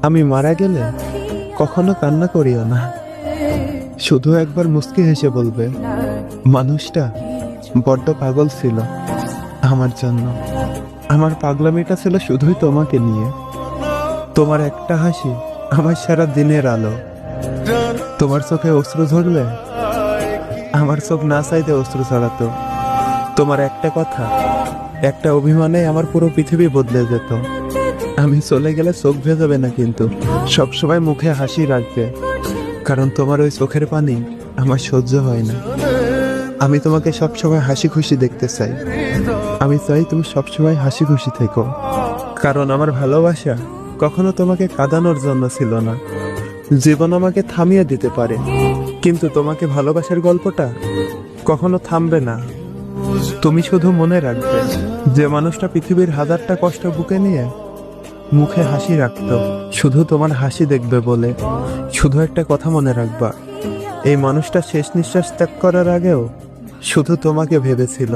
আমি মারা গেলে কখনো কান্না করিও না, শুধু একবার মুচকি হেসে বলবে, মানুষটা বড্ড পাগল ছিল আমার জন্য। আমার পাগলামিটা ছিল শুধুই তোমাকে নিয়ে। তোমার একটা হাসি আমার সারা দিনের আলো। তোমার চোখে অশ্রু ঝরলে আমার চোখ না চাইতে অশ্রু ছড়াতো। তোমার একটা কথা, একটা অভিমানে আমার পুরো পৃথিবী বদলে যেত। আমি চলে গেলে চোখ ভেজাবে না, কিন্তু সবসময় মুখে হাসি রাখবে, কারণ তোমার ওই চোখের পানি আমার সহ্য হয় না। আমি তোমাকে সবসময় হাসি খুশি দেখতে চাই। আমি চাই তুমি সবসময় হাসি খুশি থেকো, কারণ আমার ভালোবাসা কখনো তোমাকে কাঁদানোর জন্য ছিল না। জীবন আমাকে থামিয়ে দিতে পারে, কিন্তু তোমাকে ভালোবাসার গল্পটা কখনো থামবে না। তুমি শুধু মনে রাখবে, যে মানুষটা পৃথিবীর হাজারটা কষ্ট বুকে নিয়ে মুখে হাসি রাখতো শুধু তোমার হাসি দেখবে বলে। শুধু একটা কথা মনে রাখবা, এই মানুষটা শেষ নিঃশ্বাস ত্যাগ করার আগেও শুধু তোমাকে ভেবেছিল।